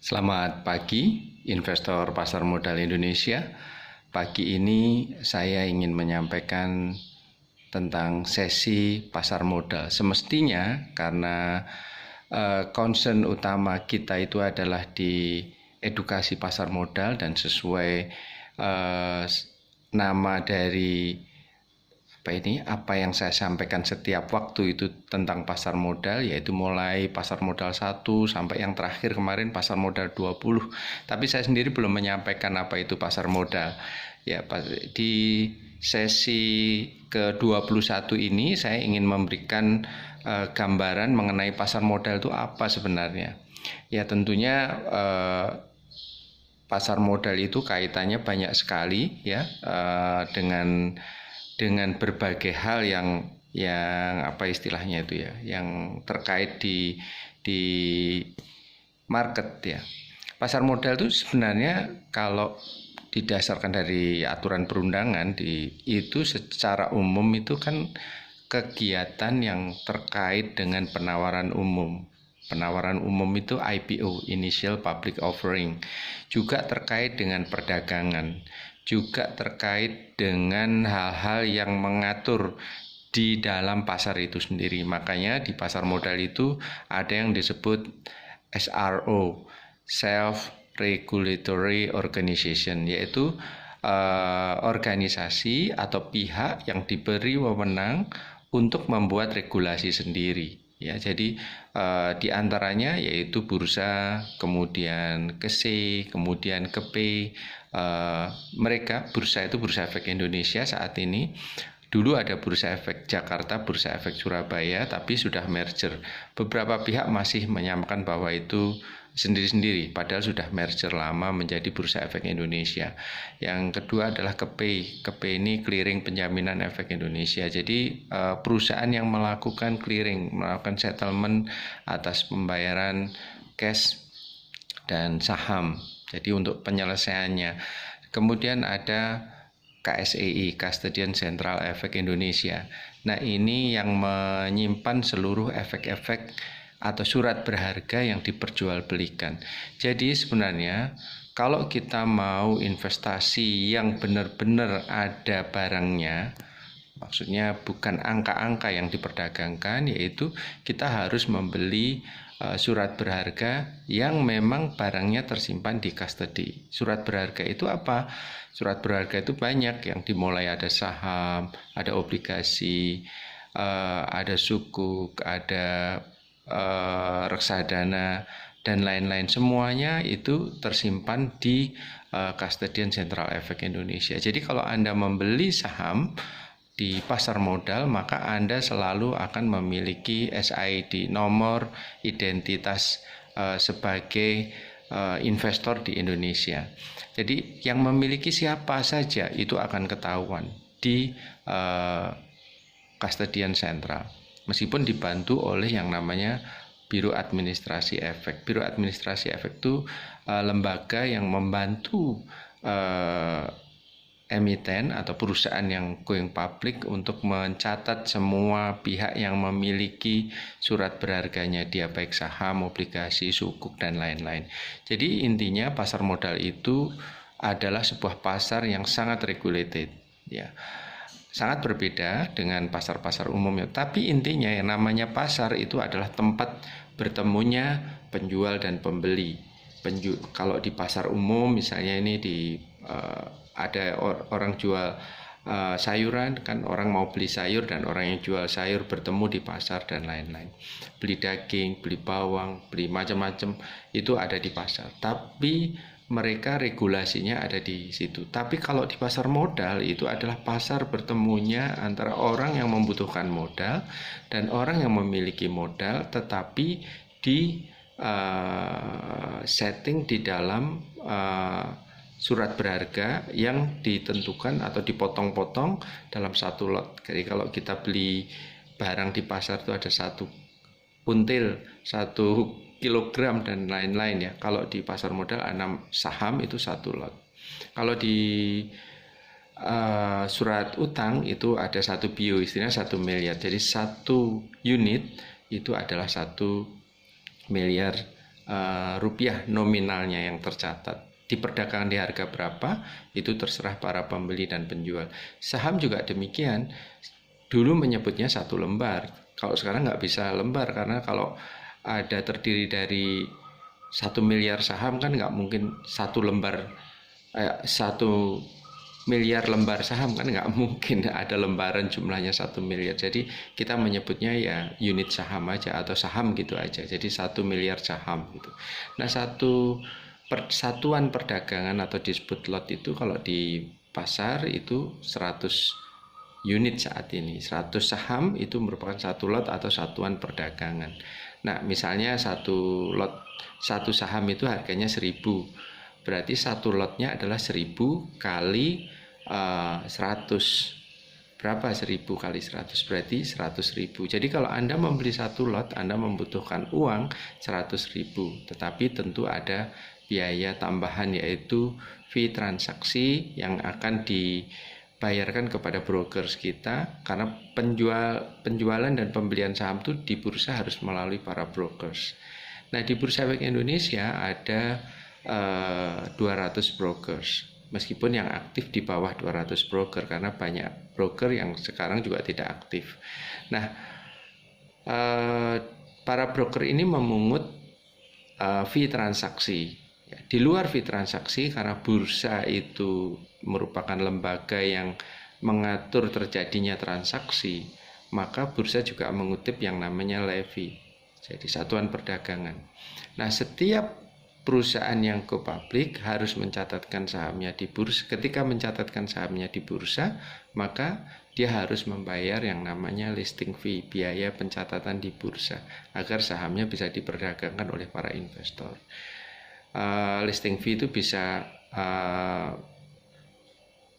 Selamat pagi, investor pasar modal Indonesia. Pagi ini saya ingin menyampaikan tentang sesi pasar modal. Semestinya karena concern utama kita itu adalah di edukasi pasar modal dan sesuai nama dari apa yang saya sampaikan setiap waktu itu tentang pasar modal, yaitu mulai pasar modal 1 sampai yang terakhir kemarin pasar modal 20. Tapi saya sendiri belum menyampaikan apa itu pasar modal. Ya, di sesi ke-21 ini saya ingin memberikan gambaran mengenai pasar modal itu apa sebenarnya. Ya, tentunya pasar modal itu kaitannya banyak sekali ya dengan berbagai hal yang apa istilahnya itu ya, yang terkait di market ya. Pasar modal itu sebenarnya kalau didasarkan dari aturan perundangan itu secara umum itu kan kegiatan yang terkait dengan penawaran umum. Penawaran umum itu IPO, Initial Public Offering, juga terkait dengan perdagangan, juga terkait dengan hal-hal yang mengatur di dalam pasar itu sendiri. Makanya di pasar modal itu ada yang disebut SRO, Self Regulatory Organization, yaitu organisasi atau pihak yang diberi wewenang untuk membuat regulasi sendiri. Ya, jadi di antaranya yaitu bursa, kemudian ke C, kemudian ke P. Mereka bursa itu Bursa Efek Indonesia saat ini. Dulu ada Bursa Efek Jakarta, Bursa Efek Surabaya, tapi sudah merger. Beberapa pihak masih menyamakan bahwa itu sendiri-sendiri, padahal sudah merger lama menjadi Bursa Efek Indonesia. Yang kedua adalah KEPEI. KEPEI ini Clearing Penjaminan Efek Indonesia. Jadi perusahaan yang melakukan clearing, melakukan settlement atas pembayaran cash dan saham. Jadi untuk penyelesaiannya. Kemudian ada KSEI, Custodian Central Efek Indonesia. Nah, ini yang menyimpan seluruh efek-efek atau surat berharga yang diperjualbelikan. Jadi sebenarnya kalau kita mau investasi yang benar-benar ada barangnya, maksudnya bukan angka-angka yang diperdagangkan, yaitu kita harus membeli surat berharga yang memang barangnya tersimpan di custody. Surat berharga itu apa? Surat berharga itu banyak, yang dimulai ada saham, ada obligasi, ada sukuk, ada reksadana, dan lain-lain. Semuanya itu tersimpan di Custodian Central Efek Indonesia. Jadi kalau Anda membeli saham di pasar modal, maka Anda selalu akan memiliki SID, nomor identitas sebagai investor di Indonesia. Jadi yang memiliki siapa saja itu akan ketahuan di Custodian Central, meskipun dibantu oleh yang namanya Biro Administrasi Efek. Biro Administrasi Efek itu lembaga yang membantu emiten atau perusahaan yang going public untuk mencatat semua pihak yang memiliki surat berharganya dia, baik saham, obligasi, sukuk, dan lain-lain. Jadi intinya pasar modal itu adalah sebuah pasar yang sangat regulated ya. Sangat berbeda dengan pasar-pasar umumnya. Tapi intinya yang namanya pasar itu adalah tempat bertemunya penjual dan pembeli. Kalau di pasar umum misalnya ini ada orang jual sayuran, kan orang mau beli sayur dan orang yang jual sayur bertemu di pasar dan lain-lain. Beli daging, beli bawang, beli macam-macam itu ada di pasar. Tapi mereka regulasinya ada di situ. Tapi kalau di pasar modal itu adalah pasar bertemunya antara orang yang membutuhkan modal dan orang yang memiliki modal, tetapi di setting di dalam surat berharga yang ditentukan atau dipotong-potong dalam satu lot. Jadi kalau kita beli barang di pasar itu ada satu puntil, 1 kilogram dan lain-lain ya. Kalau di pasar modal 6 saham itu satu lot. Kalau di surat utang itu ada 1 bio, istilahnya 1 miliar. Jadi 1 unit itu adalah 1 miliar rupiah nominalnya yang tercatat. Diperdagangkan di harga berapa, itu terserah para pembeli dan penjual. Saham juga demikian. Dulu menyebutnya 1 lembar. Kalau sekarang nggak bisa lembar, karena kalau ada terdiri dari 1 miliar saham kan nggak mungkin 1 miliar lembar saham, kan nggak mungkin ada lembaran jumlahnya 1 miliar. Jadi kita menyebutnya ya unit saham aja atau saham gitu aja. Jadi 1 miliar saham gitu. Nah, satuan perdagangan atau disebut lot itu kalau di pasar itu 100 unit saat ini. 100 saham itu merupakan 1 lot atau satuan perdagangan. Nah, misalnya satu saham itu harganya 1.000. Berarti 1 lotnya adalah 1.000 kali 100. Berapa 1.000 kali 100? Berarti 100.000. Jadi kalau Anda membeli 1 lot, Anda membutuhkan uang 100.000. Tetapi tentu ada biaya tambahan, yaitu fee transaksi yang akan dibayarkan kepada brokers kita, karena penjualan dan pembelian saham itu di bursa harus melalui para brokers. Nah, di Bursa Efek Indonesia ada 200 brokers, meskipun yang aktif di bawah 200 broker, karena banyak broker yang sekarang juga tidak aktif. Nah, para broker ini memungut fee transaksi. Di luar fee transaksi, karena bursa itu merupakan lembaga yang mengatur terjadinya transaksi, maka bursa juga mengutip yang namanya levy, jadi satuan perdagangan. Nah, setiap perusahaan yang go public harus mencatatkan sahamnya di bursa. Ketika mencatatkan sahamnya di bursa, maka dia harus membayar yang namanya listing fee, biaya pencatatan di bursa, agar sahamnya bisa diperdagangkan oleh para investor. Listing fee itu bisa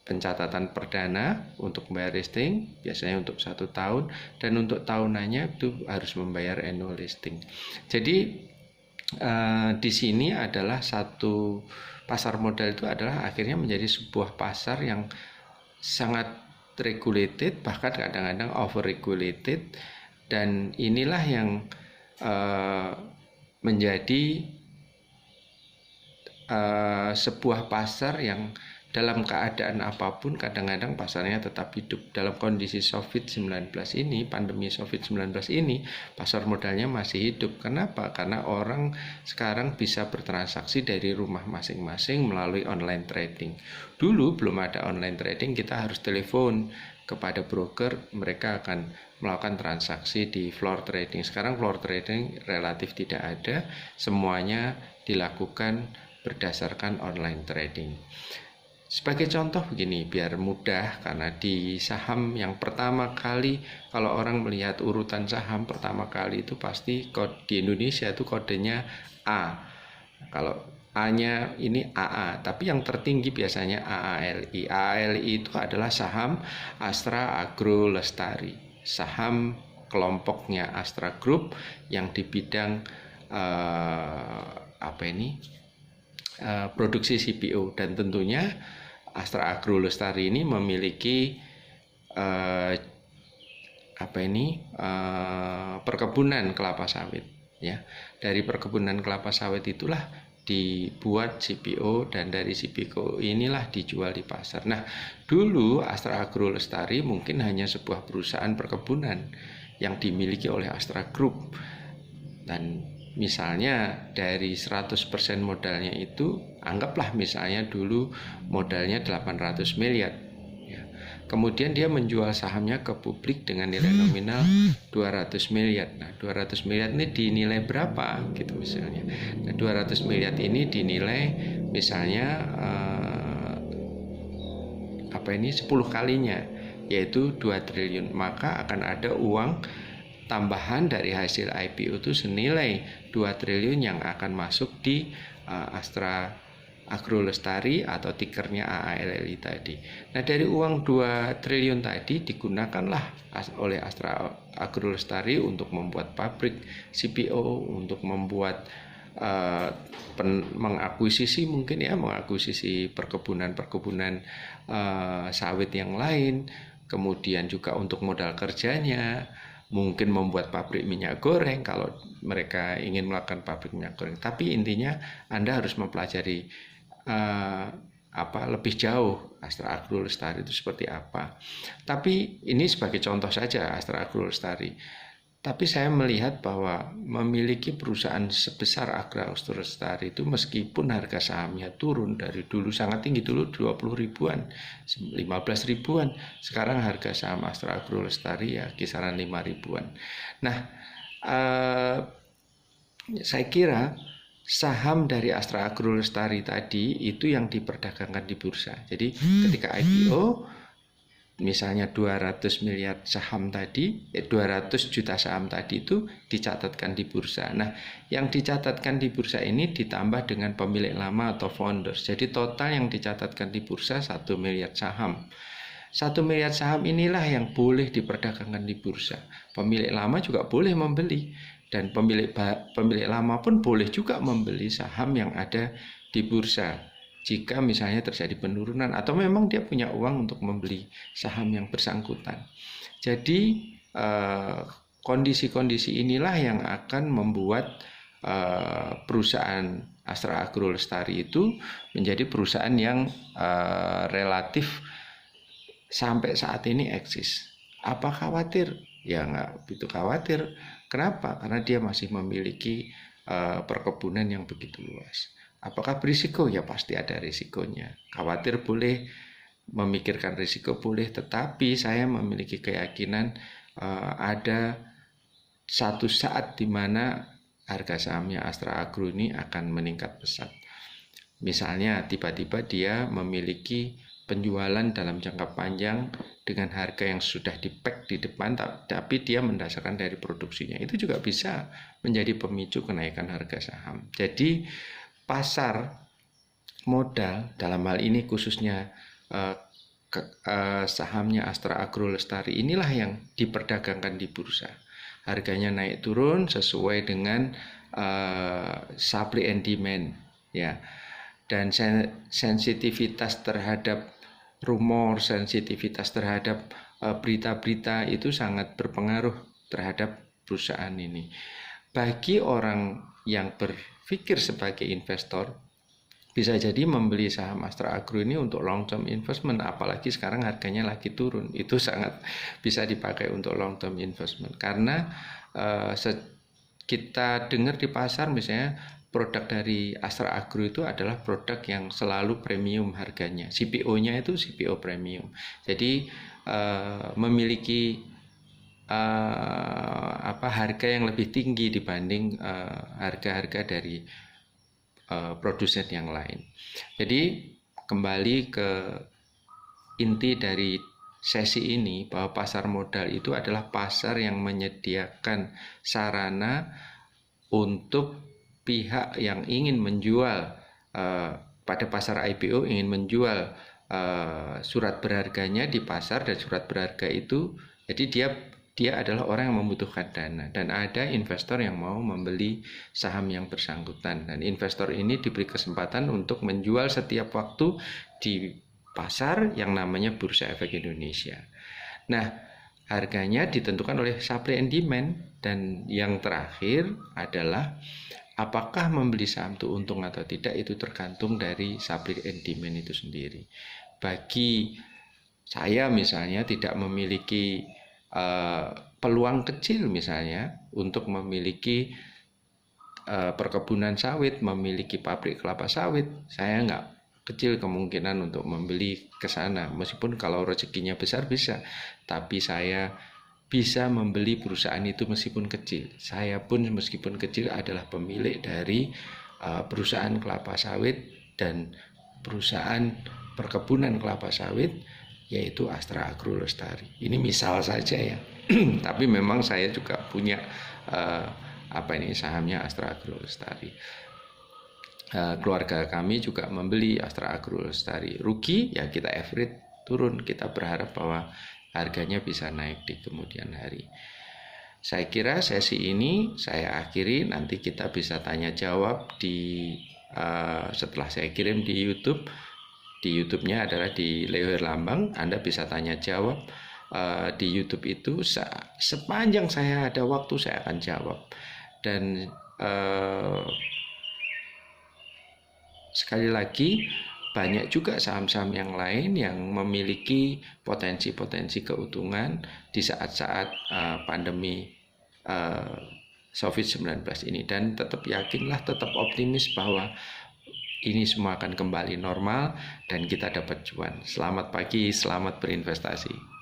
pencatatan perdana untuk membayar listing, biasanya untuk 1 tahun, dan untuk tahunannya itu harus membayar annual listing. Jadi di sini adalah satu pasar modal itu adalah akhirnya menjadi sebuah pasar yang sangat regulated, bahkan kadang-kadang over regulated, dan inilah yang menjadi sebuah pasar yang dalam keadaan apapun kadang-kadang pasarnya tetap hidup. Dalam kondisi COVID-19 ini, pandemi COVID-19 ini, pasar modalnya masih hidup. Kenapa? Karena orang sekarang bisa bertransaksi dari rumah masing-masing melalui online trading. Dulu belum ada online trading, kita harus telepon kepada broker, mereka akan melakukan transaksi di floor trading. Sekarang floor trading relatif tidak ada, semuanya dilakukan berdasarkan online trading. Sebagai contoh begini, biar mudah, karena di saham yang pertama kali, kalau orang melihat urutan saham pertama kali itu pasti di Indonesia itu kodenya A. Kalau A-nya ini AA, tapi yang tertinggi biasanya AALI. AALI itu adalah saham Astra Agro Lestari, saham kelompoknya Astra Group yang di bidang produksi CPO, dan tentunya Astra Agro Lestari ini memiliki perkebunan kelapa sawit, ya. Dari perkebunan kelapa sawit itulah dibuat CPO, dan dari CPO inilah dijual di pasar. Nah, dulu Astra Agro Lestari mungkin hanya sebuah perusahaan perkebunan yang dimiliki oleh Astra Group, dan misalnya dari 100% modalnya itu, anggaplah misalnya dulu modalnya 800 miliar. Ya. Kemudian dia menjual sahamnya ke publik dengan nilai nominal 200 miliar. Nah, 200 miliar ini dinilai berapa gitu misalnya. Nah, 200 miliar ini dinilai misalnya 10 kalinya, yaitu 2 triliun. Maka akan ada uang tambahan dari hasil IPO itu senilai 2 triliun yang akan masuk di Astra Agro Lestari atau tikernya AALI tadi. Nah, dari uang 2 triliun tadi digunakanlah oleh Astra Agro Lestari untuk membuat pabrik CPO, untuk membuat mengakuisisi perkebunan sawit yang lain, kemudian juga untuk modal kerjanya, mungkin membuat pabrik minyak goreng kalau mereka ingin melakukan pabrik minyak goreng. Tapi intinya Anda harus mempelajari lebih jauh Astra Agro Lestari itu seperti apa. Tapi ini sebagai contoh saja Astra Agro Lestari. Tapi saya melihat bahwa memiliki perusahaan sebesar Astra Agro Lestari itu meskipun harga sahamnya turun dari dulu sangat tinggi, dulu 20 ribuan, 15 ribuan, sekarang harga saham Astra Agro Lestari ya kisaran 5 ribuan. Nah, saya kira saham dari Astra Agro Lestari tadi itu yang diperdagangkan di bursa. Jadi ketika IPO misalnya 200 miliar saham tadi, 200 juta saham tadi itu dicatatkan di bursa. Nah, yang dicatatkan di bursa ini ditambah dengan pemilik lama atau founders. Jadi total yang dicatatkan di bursa 1 miliar saham. 1 miliar saham inilah yang boleh diperdagangkan di bursa. Pemilik lama juga boleh membeli. Dan pemilik lama pun boleh juga membeli saham yang ada di bursa. Jika misalnya terjadi penurunan atau memang dia punya uang untuk membeli saham yang bersangkutan. Jadi kondisi-kondisi inilah yang akan membuat perusahaan Astra Agro Lestari itu menjadi perusahaan yang relatif sampai saat ini eksis. Apa khawatir? Ya nggak begitu khawatir. Kenapa? Karena dia masih memiliki perkebunan yang begitu luas. Apakah berisiko? Ya pasti ada risikonya. Khawatir boleh, memikirkan risiko boleh, tetapi saya memiliki keyakinan ada satu saat di mana harga sahamnya Astra Agro ini akan meningkat pesat. Misalnya tiba-tiba dia memiliki penjualan dalam jangka panjang dengan harga yang sudah di-pack di depan, tapi dia mendasarkan dari produksinya. Itu juga bisa menjadi pemicu kenaikan harga saham. Jadi pasar modal dalam hal ini khususnya sahamnya Astra Agro Lestari inilah yang diperdagangkan di bursa. Harganya naik turun sesuai dengan supply and demand ya. Dan sensitivitas terhadap rumor, sensitivitas terhadap berita-berita itu sangat berpengaruh terhadap perusahaan ini. Bagi orang yang berpikir sebagai investor, bisa jadi membeli saham Astra Agro ini untuk long term investment, apalagi sekarang harganya lagi turun. Itu sangat bisa dipakai untuk long term investment. Karena kita dengar di pasar misalnya produk dari Astra Agro itu adalah produk yang selalu premium harganya. CPO-nya itu CPO premium. Jadi memiliki harga yang lebih tinggi dibanding harga-harga dari produsen yang lain. Jadi kembali ke inti dari sesi ini bahwa pasar modal itu adalah pasar yang menyediakan sarana untuk pihak yang ingin menjual pada pasar IPO, ingin menjual surat berharganya di pasar, dan surat berharga itu jadi dia adalah orang yang membutuhkan dana, dan ada investor yang mau membeli saham yang bersangkutan, dan investor ini diberi kesempatan untuk menjual setiap waktu di pasar yang namanya Bursa Efek Indonesia. Nah, harganya ditentukan oleh supply and demand, dan yang terakhir adalah apakah membeli saham itu untung atau tidak, itu tergantung dari supply and demand itu sendiri. Bagi saya misalnya tidak memiliki peluang kecil misalnya untuk memiliki perkebunan sawit, memiliki pabrik kelapa sawit, saya nggak kecil kemungkinan untuk membeli ke sana. Meskipun kalau rezekinya besar bisa, tapi saya bisa membeli perusahaan itu meskipun kecil. Saya pun meskipun kecil adalah pemilik dari perusahaan kelapa sawit dan perusahaan perkebunan kelapa sawit, yaitu Astra Agro Lestari. Ini misal saja ya. Tapi memang saya juga punya sahamnya Astra Agro Lestari. Keluarga kami juga membeli Astra Agro Lestari. Rugi ya kita average turun, kita berharap bahwa harganya bisa naik di kemudian hari. Saya kira sesi ini saya akhiri, nanti kita bisa tanya jawab setelah saya kirim di YouTube. Di YouTube-nya adalah di Leo Herlambang, Anda bisa tanya jawab di YouTube itu, sepanjang saya ada waktu saya akan jawab. Dan sekali lagi, banyak juga saham-saham yang lain yang memiliki potensi-potensi keuntungan di saat-saat pandemi COVID-19 ini. Dan tetap yakinlah, tetap optimis bahwa ini semua akan kembali normal dan kita dapat cuan. Selamat pagi, selamat berinvestasi.